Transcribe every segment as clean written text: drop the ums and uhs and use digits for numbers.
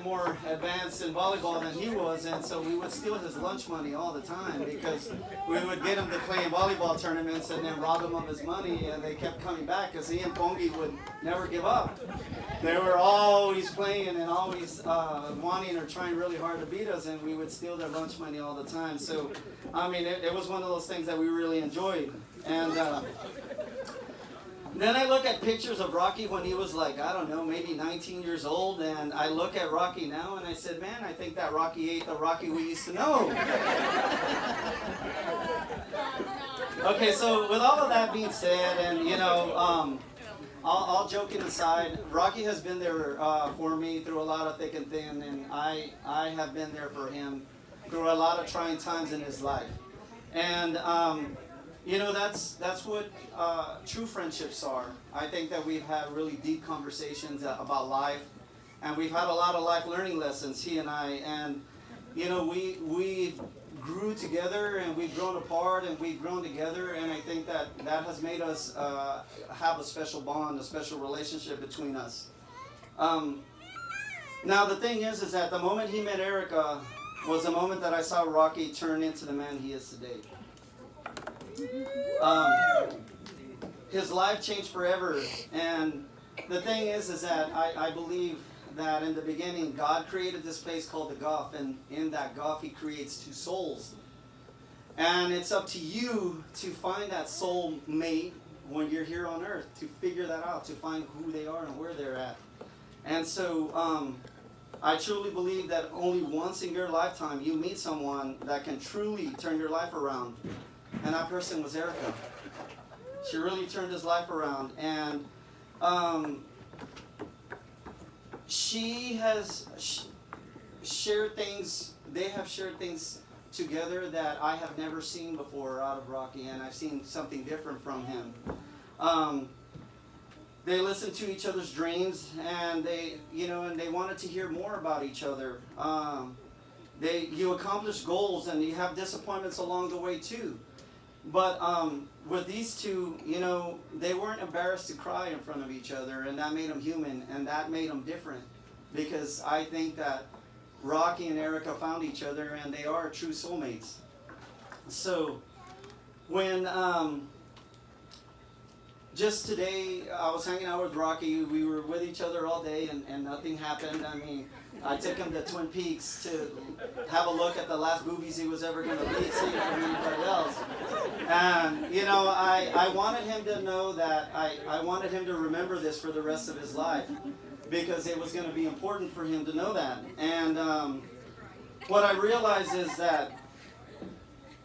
more advanced in volleyball than he was, and so we would steal his lunch money all the time because we would get him to play in volleyball tournaments and then rob him of his money, and they kept coming back because he and Pongi would never give up. They were always playing and always wanting or trying really hard to beat us, and we would steal their lunch money all the time. So, I mean, it was one of those things that we really enjoyed. And then I look at pictures of Rocky when he was like, I don't know, maybe 19 years old, and I look at Rocky now and I said, man, I think that Rocky ain't the Rocky we used to know. Okay, so with all of that being said, and you know, all joking aside, Rocky has been there for me through a lot of thick and thin, and I have been there for him through a lot of trying times in his life. And you know, that's what true friendships are. I think that we've had really deep conversations about life, and we've had a lot of life learning lessons, he and I. And you know, we grew together, and we've grown apart, and we've grown together. And I think that has made us have a special bond, a special relationship between us. Now the thing is that the moment he met Erica was the moment that I saw Rocky turn into the man he is today. His life changed forever, and the thing is that I believe that in the beginning God created this place called the Gulf, and in that Gulf he creates two souls, and it's up to you to find that soul mate when you're here on earth, to figure that out, to find who they are and where they're at. And so I truly believe that only once in your lifetime you meet someone that can truly turn your life around. And that person was Erica. She really turned his life around. And she has shared things, they have shared things together that I have never seen before out of Rocky, and I've seen something different from him. They listened to each other's dreams, and they wanted to hear more about each other. You accomplish goals, and you have disappointments along the way too. But with these two, you know, they weren't embarrassed to cry in front of each other, and that made them human, and that made them different. Because I think that Rocky and Erica found each other, and they are true soulmates. So when just today I was hanging out with Rocky, we were with each other all day, and nothing happened. I mean, I took him to Twin Peaks to have a look at the last movies he was ever going to be, seeing from anybody else. And, you know, I wanted him to know that, I wanted him to remember this for the rest of his life, because it was going to be important for him to know that. And what I realized is that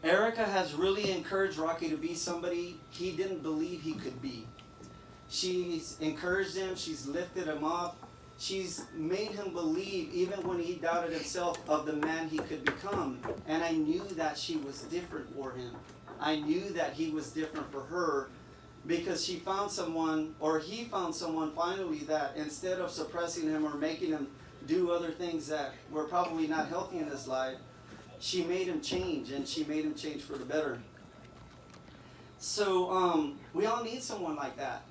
Erica has really encouraged Rocky to be somebody he didn't believe he could be. She's encouraged him, she's lifted him up. She's made him believe, even when he doubted himself, of the man he could become. And I knew that she was different for him. I knew that he was different for her, because she found someone, or he found someone finally, that instead of suppressing him or making him do other things that were probably not healthy in his life, she made him change, and she made him change for the better. So we all need someone like that.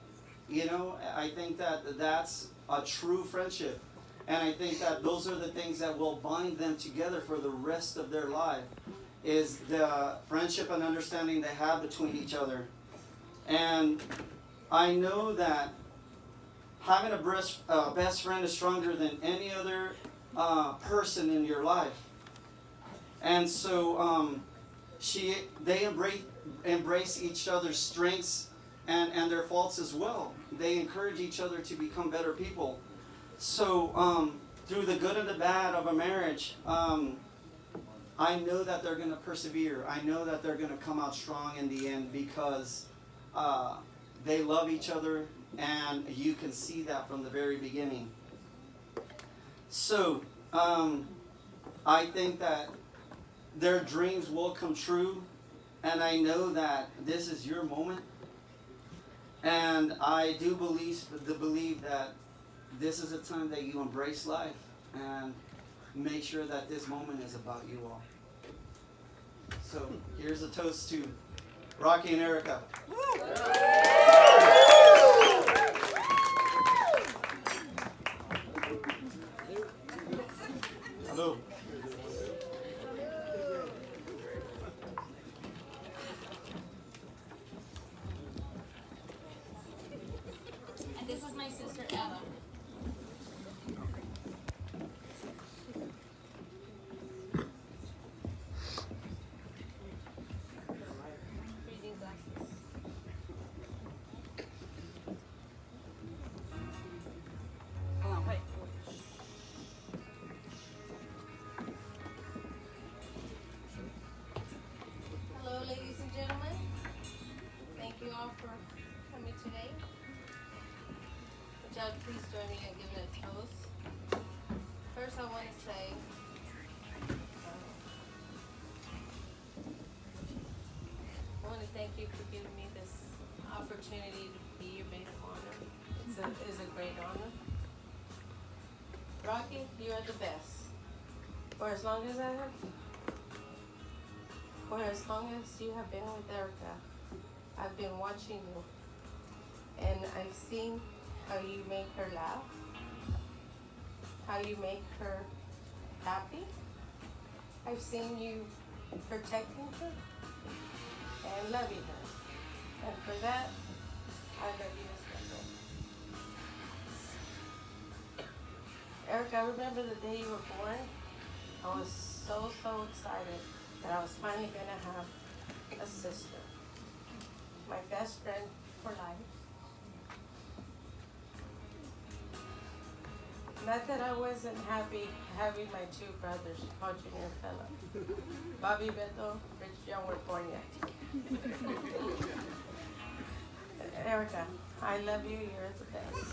You know, I think that that's a true friendship. And I think that those are the things that will bind them together for the rest of their life, is the friendship and understanding they have between each other. And I know that having a best friend is stronger than any other person in your life. And so they embrace each other's strengths and their faults as well. They encourage each other to become better people. So through the good and the bad of a marriage, I know that they're going to persevere. I know that they're going to come out strong in the end, because they love each other, and you can see that from the very beginning. So I think that their dreams will come true, and I know that this is your moment. And I do believe that this is a time that you embrace life and make sure that this moment is about you all. So here's a toast to Rocky and Erica. Lou. And this is my sister Ella. Reading glasses. Hold on, wait. Hello, ladies and gentlemen. Thank you all for coming today. Would y'all please join me in giving a toast? First, I want to say, I want to thank you for giving me this opportunity to be your maid of honor. It's a great honor. Rocky, you are the best. For as long as you have been with Erica, I've been watching you, and I've seen how you make her laugh, how you make her happy. I've seen you protecting her and loving her, and for that, I love you as well. Erica, I remember the day you were born. I was so excited that I was finally gonna have a sister, my best friend for life. Not that I wasn't happy having my two brothers, Paul Jr. and Philip. Bobby, Beto, Rich John were born yet. Erica, I love you, you're the best.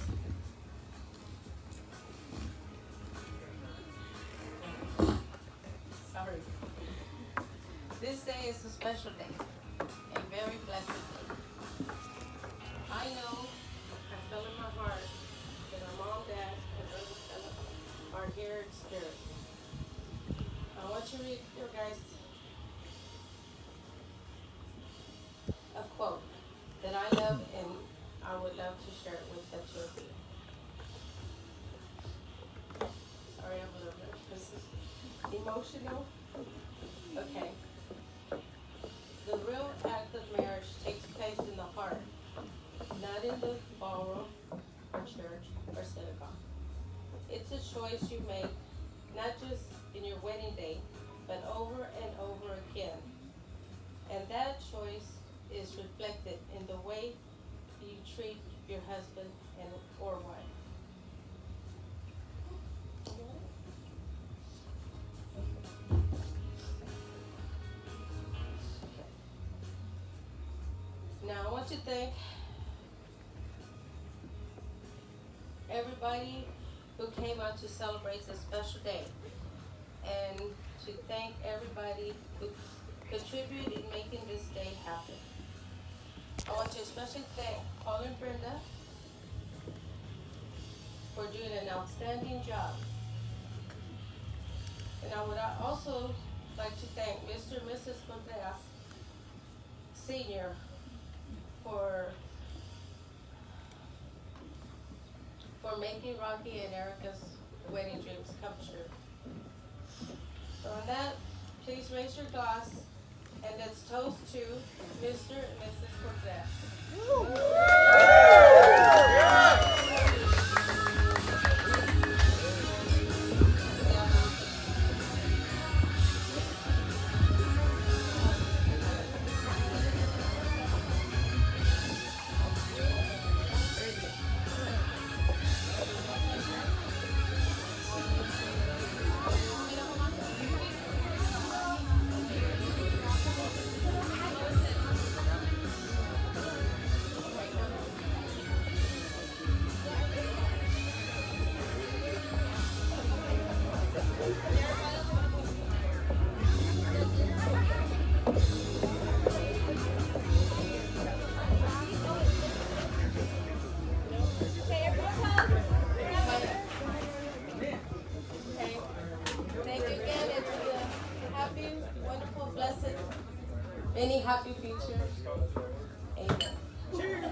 Sorry. This day is a special day, a very blessed day. I know, I feel in my heart that our mom, dad, and brother Philip are here in spirit. I want you to read your guys a quote that I love and I would love to share it with the two of you. Sorry, I'm a little bit. This is emotional. Okay. The real act of marriage takes place in the heart, not in the ballroom or church or synagogue. It's a choice you make, not just in your wedding day, but over and over again. And that choice is reflected in the way you treat your husband and or wife. Now I want to thank everybody who came out to celebrate this special day, and to thank everybody who contributed in making this day happen. I want to especially thank Paul and Brenda for doing an outstanding job. And I would also like to thank Mr. and Mrs. Contreras Sr. for making Rocky and Erica's wedding dreams come true. So on that, please raise your glass and let's toast to Mr. and Mrs. Contreras. Many happy futures. Amen. Cheers.